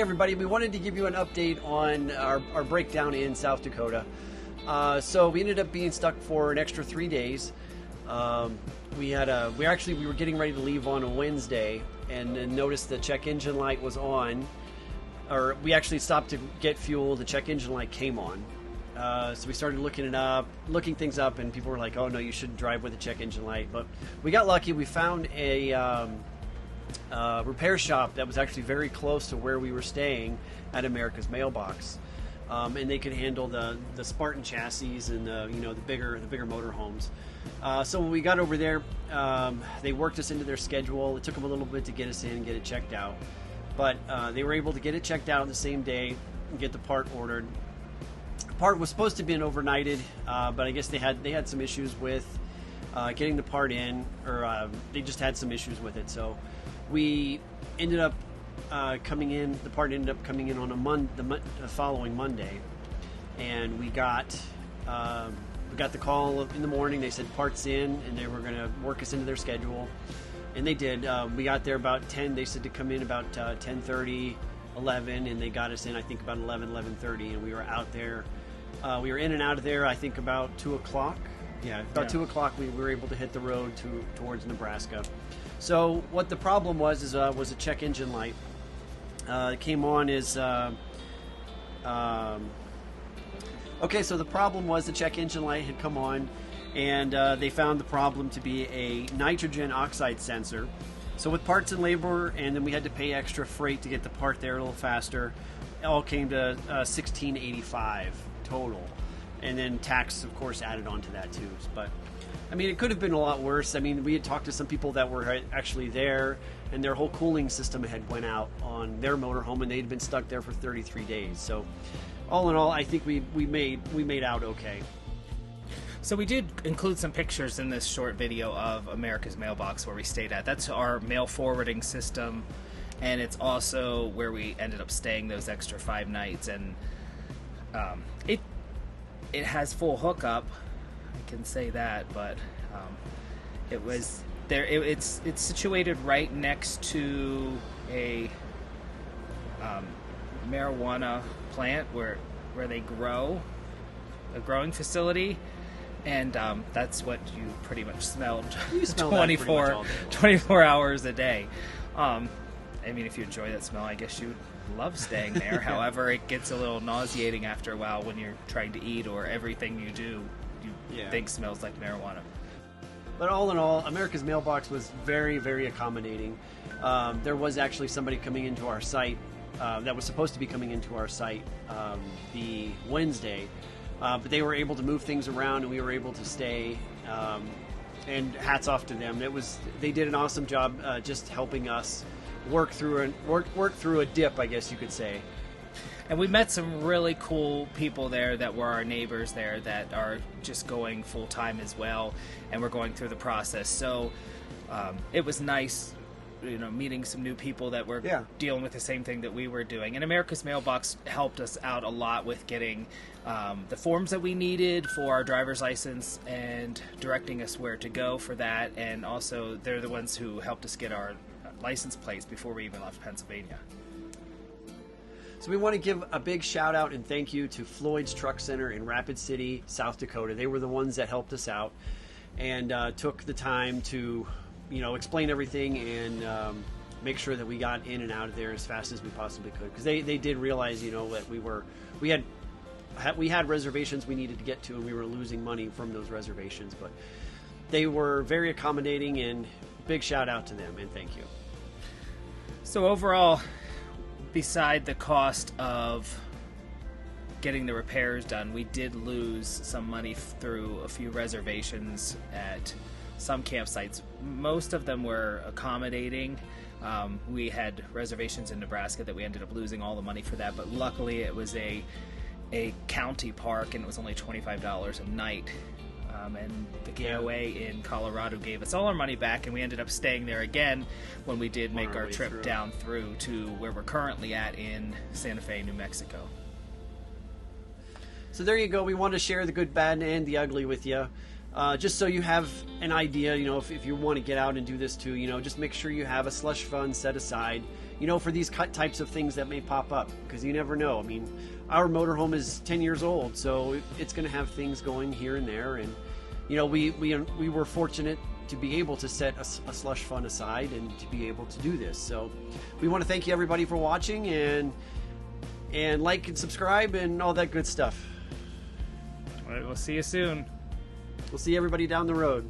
everybody, we wanted to give you an update on our breakdown in South Dakota. So we ended up being stuck for an extra 3 days. We were getting ready to leave on a Wednesday and then noticed the check engine light was on, or we actually stopped to get fuel. The check engine light came on. So we started looking things up, and people were like, oh no, you shouldn't drive with a check engine light. But we got lucky. We found a repair shop that was actually very close to where we were staying at America's Mailbox. And they could handle the Spartan chassis and the bigger motorhomes. So when we got over there, they worked us into their schedule. It took them a little bit to get us in and get it checked out, but they were able to get it checked out the same day and get the part ordered. The part was supposed to be overnighted, but I guess they had some issues with getting the part in, or they just had some issues with it. So we ended up coming in. The part ended up coming in on the following Monday, and we got the call in the morning. They said parts in, and they were going to work us into their schedule, and they did. We got there about 10. They said to come in about 10:30, 11, and they got us in I think about 11:30, and we were out there. We were in and out of there I think about 2 o'clock. Yeah, about 2 o'clock we were able to hit the road towards Nebraska. So what the problem was a check engine light. It came on as okay, so the problem was the check engine light had come on, and they found the problem to be a nitrogen oxide sensor. So with parts and labor, and then we had to pay extra freight to get the part there a little faster, it all came to $16.85 total, and then tax of course added on to that too. But I mean, it could have been a lot worse. I mean, we had talked to some people that were actually there, and their whole cooling system had went out on their motorhome, and they'd been stuck there for 33 days. So all in all, I think we made out okay. So we did include some pictures in this short video of America's Mailbox where we stayed at. That's our mail forwarding system, and it's also where we ended up staying those extra 5 nights. And it has full hookup, I can say that, but it was there. It's situated right next to a marijuana plant where they grow, a growing facility, and that's what you pretty much smelled. You smell 24 hours a day. I mean, if you enjoy that smell, I guess you would love staying there. However, it gets a little nauseating after a while when you're trying to eat, or everything you do think smells like marijuana. But all in all, America's Mailbox was very, very accommodating. There was actually somebody coming into our site that was supposed to be coming into our site the Wednesday, but they were able to move things around, and we were able to stay. And hats off to them. They did an awesome job just helping us work through a dip, I guess you could say. And we met some really cool people there that were our neighbors there that are just going full time as well, and we're going through the process. So it was nice, meeting some new people that were dealing with the same thing that we were doing. And America's Mailbox helped us out a lot with getting the forms that we needed for our driver's license and directing us where to go for that. And also, they're the ones who helped us get our license plates before we even left Pennsylvania. So we want to give a big shout out and thank you to Floyd's Truck Center in Rapid City, South Dakota. They were the ones that helped us out and took the time to, explain everything and make sure that we got in and out of there as fast as we possibly could. Because they did realize, that we had reservations we needed to get to, and we were losing money from those reservations. But they were very accommodating, and big shout out to them and thank you. So overall, beside the cost of getting the repairs done, we did lose some money through a few reservations at some campsites. Most of them were accommodating. We had reservations in Nebraska that we ended up losing all the money for that, but luckily it was a county park, and it was only $25 a night. And the KOA in Colorado gave us all our money back, and we ended up staying there again when we did make our trip down through to where we're currently at in Santa Fe, New Mexico. So there you go. We want to share the good, bad, and the ugly with you. just so you have an idea, if you want to get out and do this too, just make sure you have a slush fund set aside, for these types of things that may pop up, because you never know. I mean, our motorhome is 10 years old, so it's going to have things going here and there, and we were fortunate to be able to set a slush fund aside and to be able to do this. So we want to thank you everybody for watching, and like and subscribe and all that good stuff. All right, we'll see you soon. We'll see everybody down the road.